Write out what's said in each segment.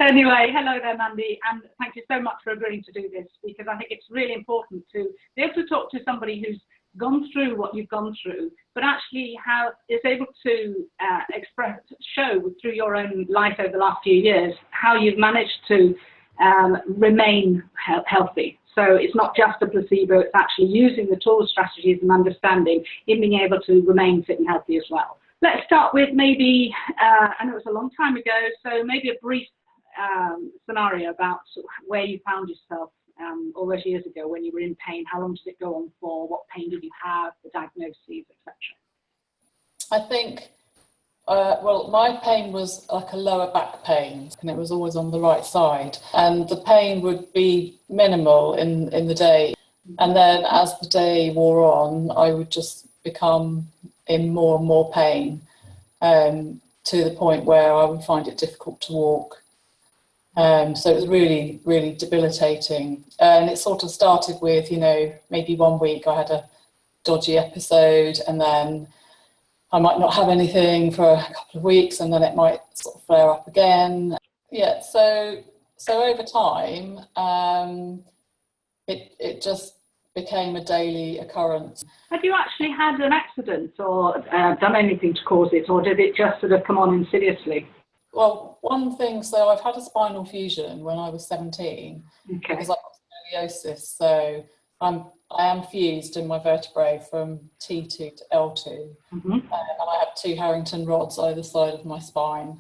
Anyway, hello there, Mandy, and thank you so much for agreeing to do this, because I think it's really important to be able to talk to somebody who's gone through what you've gone through, but actually is able to show through your own life over the last few years how you've managed to remain healthy. So it's not just a placebo, it's actually using the tools, strategies and understanding in being able to remain fit and healthy as well. Let's start with maybe, I know it was a long time ago, so maybe a brief scenario about sort of where you found yourself all those years ago when you were in pain. How long did it go on for? What pain did you have? The diagnoses, etc. I think, well, my pain was like a lower back pain, and it was always on the right side. And the pain would be minimal in the day. And then as the day wore on, I would just become in more and more pain to the point where I would find it difficult to walk. So it was really, really debilitating. And it sort of started with, maybe 1 week I had a dodgy episode, and then I might not have anything for a couple of weeks, and then it might sort of flare up again. Yeah, so over time, it just became a daily occurrence. Have you actually had an accident or done anything to cause it, or did it just sort of come on insidiously? Well, one thing, so I've had a spinal fusion when I was 17, because I've got scoliosis, so I am fused in my vertebrae from T2 to L2, and I have 2 Harrington rods either side of my spine.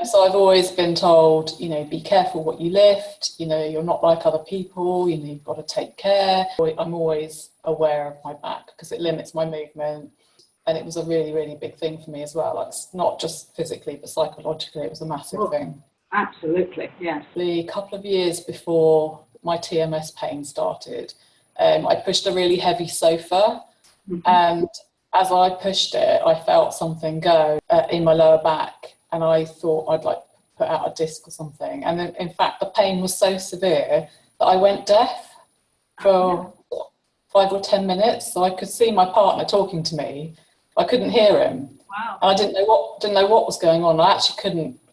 So I've always been told, be careful what you lift, you're not like other people, you've got to take care. I'm always aware of my back because it limits my movement. And it was a really, really big thing for me as well. Like, not just physically, but psychologically, it was a massive thing. Absolutely, yes. A couple of years before my TMS pain started, I pushed a really heavy sofa, and as I pushed it, I felt something go in my lower back, and I thought I'd like put out a disc or something. And then, in fact, the pain was so severe that I went deaf for 5 or 10 minutes. So I could see my partner talking to me. I couldn't hear him. Wow. And I didn't know what was going on. I actually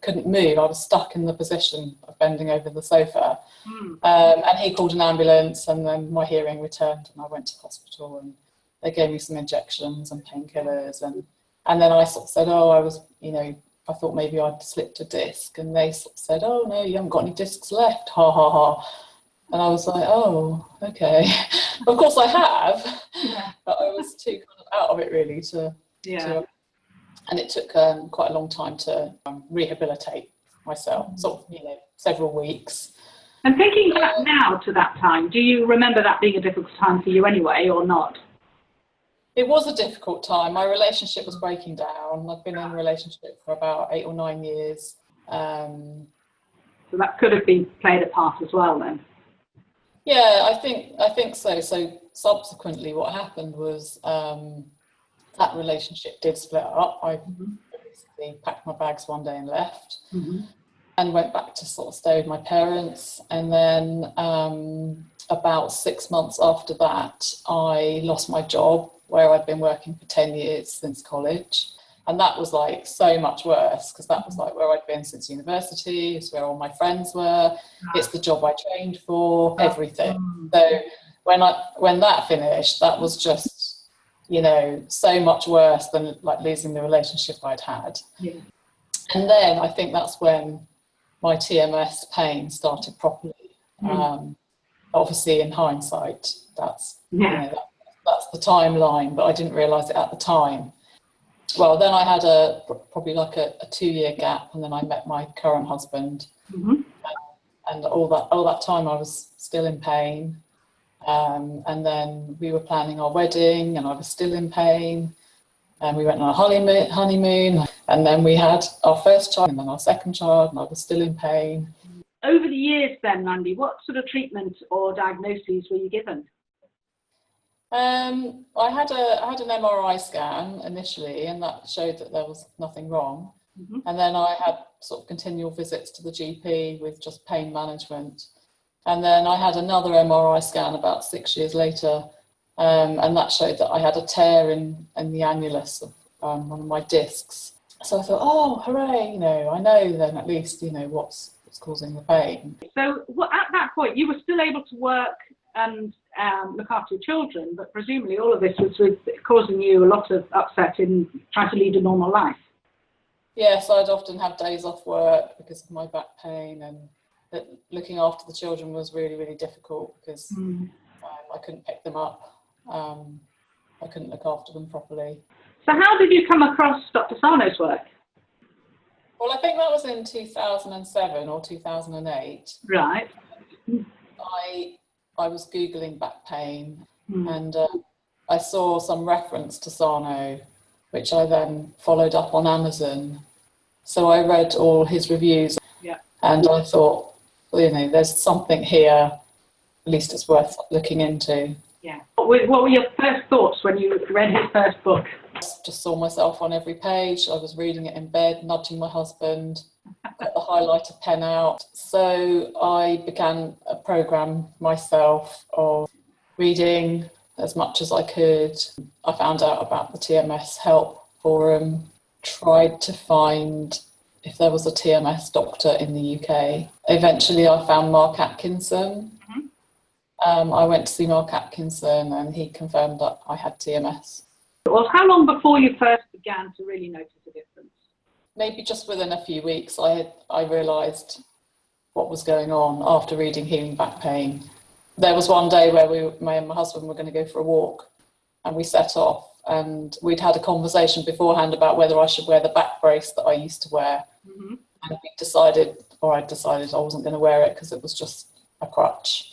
couldn't move. I was stuck in the position of bending over the sofa. And he called an ambulance, and then my hearing returned, and I went to hospital, and they gave me some injections and painkillers, and then I sort of said, I thought maybe I'd slipped a disc, and they sort of said, oh no, you haven't got any discs left, ha ha ha. And I was like, oh, okay. Of course I have, but I was too kind of out of it really to and it took quite a long time to rehabilitate myself, sort of, several weeks. And thinking back now to that time, do you remember that being a difficult time for you anyway, or not? It was a difficult time. My relationship was breaking down. I've been in a relationship for about 8 or 9 years. So that could have been played a part as well then. Yeah, I think so. So subsequently what happened was that relationship did split up. I basically packed my bags one day and left, and went back to sort of stay with my parents. And then about 6 months after that, I lost my job where I'd been working for 10 years since college. And that was like so much worse, because that was like where I'd been since university. It's where all my friends were. It's the job I trained for, everything. So when that finished, that was just, so much worse than like losing the relationship I'd had. And then I think that's when my TMS pain started properly. Obviously, in hindsight, that's that's the timeline, but I didn't realise it at the time. Well, then I had probably like a 2-year gap, and then I met my current husband, and all that time I was still in pain, and then we were planning our wedding, and I was still in pain, and we went on a honeymoon, and then we had our first child, and then our second child, and I was still in pain. Over the years then, Mandy, what sort of treatment or diagnoses were you given? I had an MRI scan initially, and that showed that there was nothing wrong. And then I had sort of continual visits to the GP with just pain management. And then I had another MRI scan about 6 years later, and that showed that I had a tear in the annulus of one of my discs. So I thought, oh, hooray, I know then at least, what's was causing the pain. So at that point, you were still able to work and look after your children, but presumably all of this was causing you a lot of upset in trying to lead a normal life. Yes, I'd often have days off work because of my back pain, and that looking after the children was really, really difficult because I couldn't pick them up. I couldn't look after them properly. So how did you come across Dr Sarno's work? Well, I think that was in 2007 or 2008. Right. I was Googling back pain and I saw some reference to Sarno, which I then followed up on Amazon. So I read all his reviews and I thought, well, you know, there's something here, at least it's worth looking into. Yeah. What were your first thoughts when you read his first book? I just saw myself on every page. I was reading it in bed, nudging my husband, got the highlighter pen out. So I began a program myself of reading as much as I could. I found out about the TMS help forum, tried to find if there was a TMS doctor in the UK. Eventually I found Mark Atkinson. I went to see Mark Atkinson and he confirmed that I had TMS. Well, how long before you first began to really notice a difference? Maybe just within a few weeks I realised what was going on after reading Healing Back Pain. There was one day where me and my husband were going to go for a walk and we set off, and we'd had a conversation beforehand about whether I should wear the back brace that I used to wear. And I decided I wasn't going to wear it because it was just a crutch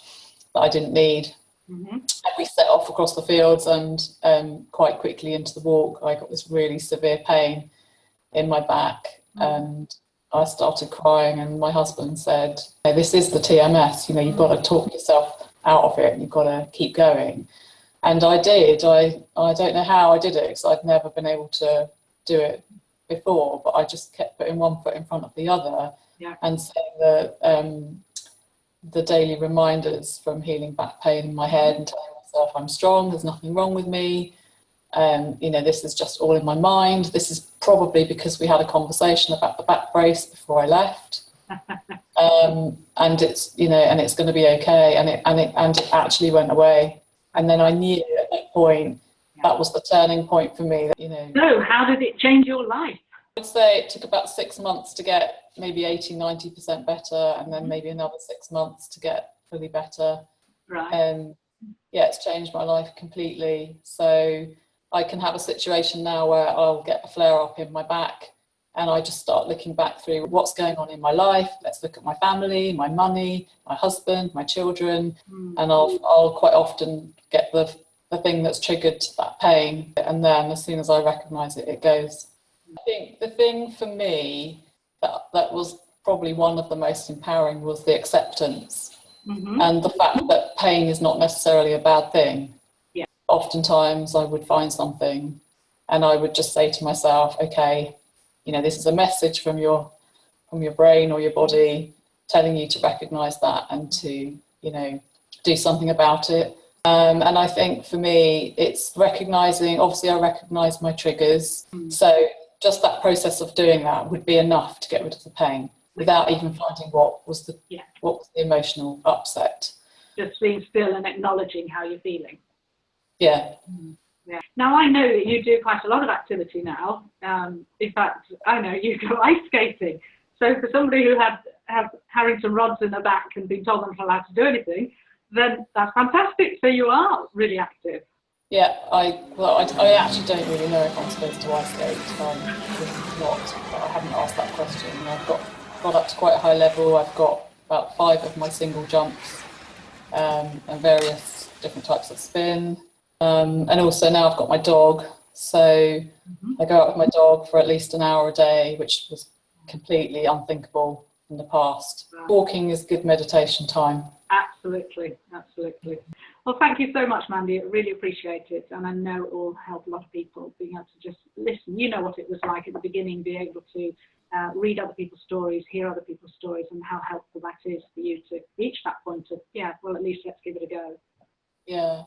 that I didn't need. And we set off across the fields, and quite quickly into the walk I got this really severe pain in my back and I started crying, and my husband said, hey, this is the TMS, you know, you've got to talk yourself out of it and you've got to keep going. And I did. I don't know how I did it because I'd never been able to do it before, but I just kept putting one foot in front of the other and saying that the daily reminders from Healing Back Pain in my head and telling myself I'm strong, there's nothing wrong with me, you know, this is just all in my mind. This is probably because we had a conversation about the back brace before I left, and it's, you know, and it's going to be okay, and it actually went away. And then I knew at that point that was the turning point for me, you know. So how did it change your life? I'd say it took about 6 months to get maybe 80-90% better, and then maybe another 6 months to get fully better. Right. Yeah, it's changed my life completely. So I can have a situation now where I'll get a flare up in my back and I just start looking back through what's going on in my life. Let's look at my family, my money, my husband, my children, and I'll quite often get the thing that's triggered that pain, and then as soon as I recognise it, it goes. I think the thing for me that was probably one of the most empowering was the acceptance and the fact that pain is not necessarily a bad thing. Yeah. Oftentimes I would find something and I would just say to myself, okay, you know, this is a message from your brain or your body telling you to recognise that and to, you know, do something about it. And I think for me, it's recognising, obviously I recognise my triggers. So just that process of doing that would be enough to get rid of the pain without even finding what was the emotional upset. Just being still and acknowledging how you're feeling. Yeah. Yeah. Now I know that you do quite a lot of activity now. In fact, I know you go ice skating. So for somebody who have Harrington rods in their back and been told they're not allowed to do anything, then that's fantastic. So you are really active. Yeah, I actually don't really know if I'm supposed to ice skate. Not, but I haven't asked that question. I've got up to quite a high level. I've got about 5 of my single jumps and various different types of spin. And also now I've got my dog. So I go out with my dog for at least an hour a day, which was completely unthinkable in the past. Right. Walking is good meditation time. Absolutely, absolutely. Well, thank you so much, Mandy. I really appreciate it. And I know it will help a lot of people being able to just listen. You know what it was like at the beginning, being able to read other people's stories, hear other people's stories, and how helpful that is for you to reach that point of, yeah, well, at least let's give it a go. Yeah.